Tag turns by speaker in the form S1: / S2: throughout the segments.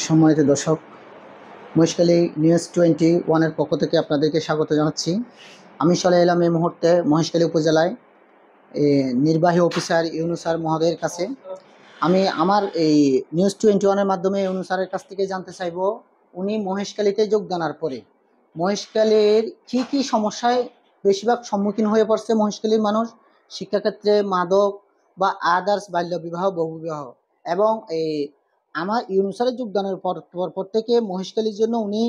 S1: সম্মানিত দর্শক, মহেশখালী নিউজ 21-এর পক্ষ থেকে আপনাদেরকে স্বাগত জানাচ্ছি। আমি চলে এলাম এই মুহূর্তে মহেশখালী উপজেলায় নির্বাহী অফিসার ইউনুস স্যার মহোদয়ের কাছে। আমি আমার এই নিউজ 21-এর মাধ্যমে ইউনুস স্যারের কাছ থেকে জানতে চাইব, উনি মহেশখালীতে যোগদানের পরে মহেশখালীর কী কী সমস্যায় বেশিরভাগ সম্মুখীন হয়ে পড়ছে মহেশখালীর মানুষ, শিক্ষাক্ষেত্রে মাদক বা আদার্স বাল্যবিবাহ, বহুবিবাহ, এবং আমার ইউনুস স্যারের যোগদানের পর থেকে মহেশখালীর জন্য উনি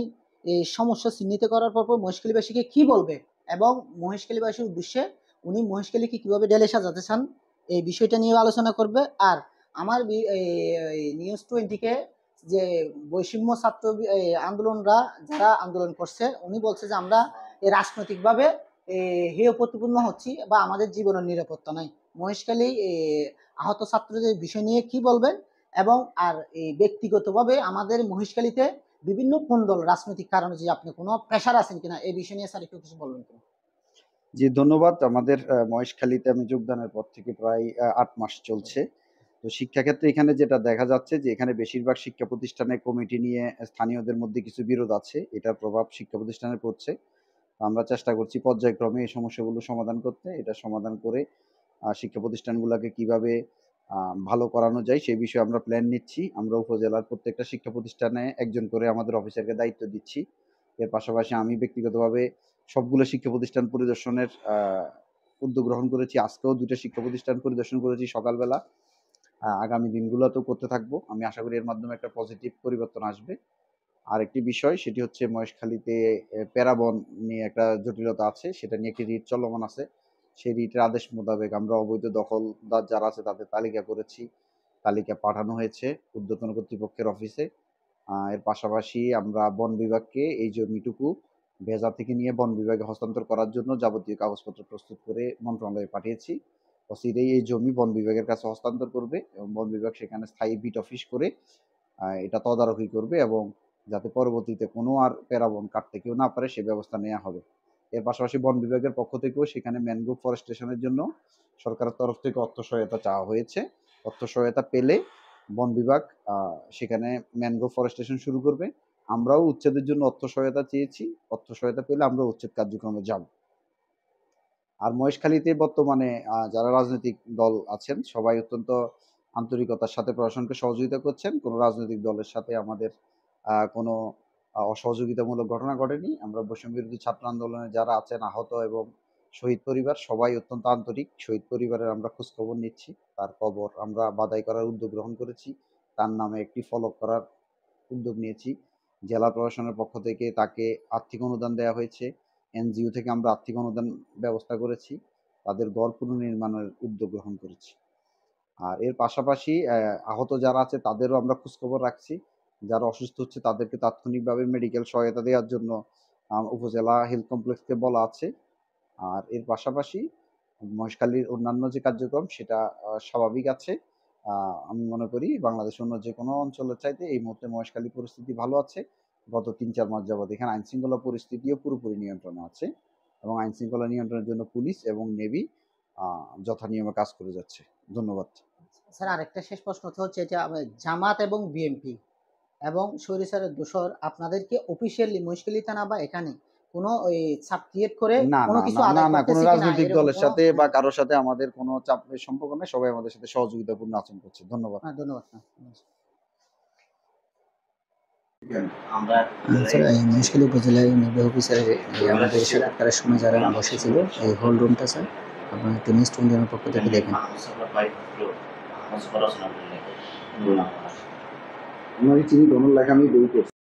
S1: এই সমস্যা চিহ্নিত করার পর মহেশখালীবাসীকে কী বলবে এবং মহেশখালীবাসীর উদ্দেশ্যে উনি মহেশখালীকে কীভাবে ঢেলে সাজাতে চান, এই বিষয়টা নিয়ে আলোচনা করবে। আর আমার নিউজ 20-কে যে বৈষম্য ছাত্র আন্দোলনরা যারা আন্দোলন করছে, উনি বলছে যে আমরা এই রাজনৈতিকভাবে হেয় প্রতিপন্ন হচ্ছি বা আমাদের জীবনের নিরাপত্তা নাই। মহেশখালী আহত ছাত্রদের বিষয় নিয়ে কি বলবেন, এবং আর এই ব্যক্তিগতভাবে আমাদের মহেশখালীতে বিভিন্ন কোন্দল রাজনৈতিক কারণে যে আপনি কোনো প্রেশার আছেন কিনা, এই বিষয় নিয়ে স্যার একটু কিছু বলবেন কিনা?
S2: জি, ধন্যবাদ। আমাদের মহেশখালীতে আমি যোগদানের পর থেকে প্রায় 8 মাস চলছে। তো শিক্ষাক্ষেত্রে এখানে যেটা দেখা যাচ্ছে যে এখানে বেশিরভাগ শিক্ষা প্রতিষ্ঠানে কমিটি নিয়ে স্থানীয়দের মধ্যে কিছু বিরোধ আছে। এটার প্রভাব শিক্ষা প্রতিষ্ঠানে পড়ছে। আমরা চেষ্টা করছি পর্যায়ক্রমে এই সমস্যাগুলো সমাধান করতে। এটা সমাধান করে শিক্ষা প্রতিষ্ঠানগুলোকে কিভাবে ভালো করানো যায় সেই বিষয়ে আমরা প্ল্যান নিচ্ছি। আমরা উপজেলার প্রত্যেকটা শিক্ষা প্রতিষ্ঠানে একজন করে আমাদের অফিসারকে দায়িত্ব দিচ্ছি। এর পাশাপাশি আমি ব্যক্তিগতভাবে সবগুলো শিক্ষা প্রতিষ্ঠান পরিদর্শনের উদ্যোগ গ্রহণ করেছি। আজকেও 2টা শিক্ষা প্রতিষ্ঠান পরিদর্শন করেছি সকালবেলা। আগামী দিনগুলোতেও করতে থাকবো। আমি আশা করি এর মাধ্যমে একটা পজিটিভ পরিবর্তন আসবে। আরেকটি বিষয় সেটি হচ্ছে মহেশখালীতে প্যারাবন নিয়ে একটা জটিলতা আছে। সেটা নিয়ে একটি রিট চলমান আছে। সেই রিটের আদেশ মোতাবেক আমরা অবৈধ দখলদার যারা আছে তাদের তালিকা করেছি। তালিকা পাঠানো হয়েছে ঊর্ধ্বতন কর্তৃপক্ষের অফিসে। এর পাশাপাশি আমরা বন বিভাগকে এই জমিটুকু ভেজা থেকে নিয়ে বন বিভাগে হস্তান্তর করার জন্য যাবতীয় কাগজপত্র প্রস্তুত করে মন্ত্রণালয়ে পাঠিয়েছি। অচিরেই এই জমি বন বিভাগের কাছে হস্তান্তর করবে এবং বন বিভাগ সেখানে স্থায়ী বিট অফিস করে এটা তদারকি করবে এবং যাতে পরবর্তীতে কোনো আর প্যারাবন কাটতে কেউ না পারে সে ব্যবস্থা নেওয়া হবে। এর পাশাপাশি বন বিভাগের পক্ষ থেকেও সেখানে ম্যানগ্রোভ ফরেস্টেশনের জন্য সরকারের তরফ থেকে অর্থ সহায়তা চাওয়া হয়েছে। অর্থ সহায়তা পেলে বন বিভাগ সেখানে ম্যানগ্রোভ ফরেস্টেশন শুরু করবে। আমরাও উচ্ছেদের জন্য অর্থ সহায়তা চেয়েছি। অর্থ সহায়তা পেলে আমরা উচ্ছেদ কার্যক্রমে যাব। আর মহেশখালীতে বর্তমানে যারা রাজনৈতিক দল আছেন সবাই অত্যন্ত আন্তরিকতার সাথে প্রশাসনকে সহযোগিতা করছেন। কোনো রাজনৈতিক দলের সাথে আমাদের কোনো অসহযোগিতামূলক ঘটনা ঘটেনি। আমরা বৈষম্য বিরোধী ছাত্র আন্দোলনে যারা আছেন আহত এবং শহীদ পরিবার সবাই অত্যন্ত আন্তরিক। শহীদ পরিবারের আমরা খোঁজখবর নিচ্ছি। তার কবর আমরা বাধাই করার উদ্যোগ গ্রহণ করেছি। তার নামে একটি ফলক করার উদ্যোগ নিয়েছি। জেলা প্রশাসনের পক্ষ থেকে তাকে আর্থিক অনুদান দেওয়া হয়েছে। এনজিও থেকে আমরা আর্থিক অনুদান ব্যবস্থা করেছি। তাদের ঘর পুনর্নির্মাণের উদ্যোগ গ্রহণ করেছি। আর এর পাশাপাশি আহত যারা আছে তাদেরও আমরা খোঁজখবর রাখছি। যারা অসুস্থ হচ্ছে তাদেরকে তাৎক্ষণিকভাবে মেডিকেল সহায়তা দেওয়ার জন্য উপজেলা হেলথ কমপ্লেক্সকে বলা আছে। আর এর পাশাপাশি মহেশখালীর অন্যান্য যে কার্যক্রম সেটা স্বাভাবিক আছে। আমি মনে করি বাংলাদেশের অন্য যেকোনো অঞ্চলের চাইতে এই মুহূর্তে মহেশখালী পরিস্থিতি ভালো আছে। গত ৩-৪ মাস যাবৎ এখানে আইনশৃঙ্খলা পরিস্থিতিও পুরোপুরি নিয়ন্ত্রণে আছে এবং আইনশৃঙ্খলা নিয়ন্ত্রণের জন্য পুলিশ এবং নেভি যথানিয়মে কাজ করে যাচ্ছে। ধন্যবাদ।
S1: স্যার, আরেকটা শেষ প্রশ্ন হচ্ছে, এটা জামাত এবং বিএনপি এবং স্বৈরাচারের দোসর আপনাদেরকে অফিসিয়ালি মহেশখালী থানা বা এখানে কোনো চাপ ক্রিয়েট করে কোনো কিছু আদায় করতেছে
S2: কোনো
S1: কিনা,
S2: রাজনৈতিক
S1: এরকম
S2: দলের
S1: কোনো?
S2: সাথে বা কারোর সাথে আমাদের কোনো চাপের সম্পর্ক নেই। সবাই আমাদের সাথে সহযোগিতাপূর্ণ আচরণ করছে। ধন্যবাদ।
S1: হ্যাঁ, ধন্যবাদ।
S3: স্যার, এই মহেশখালী উপজেলায় নির্বাহী অফিসার আমাদের সাক্ষাৎকারের সময় যারা বসেছিল এই হল রুমটা, স্যার আপনার একটু নিউজ 21 পক্ষ থেকে দেখেন।
S2: চিনি, লেখা আমি বই করছি।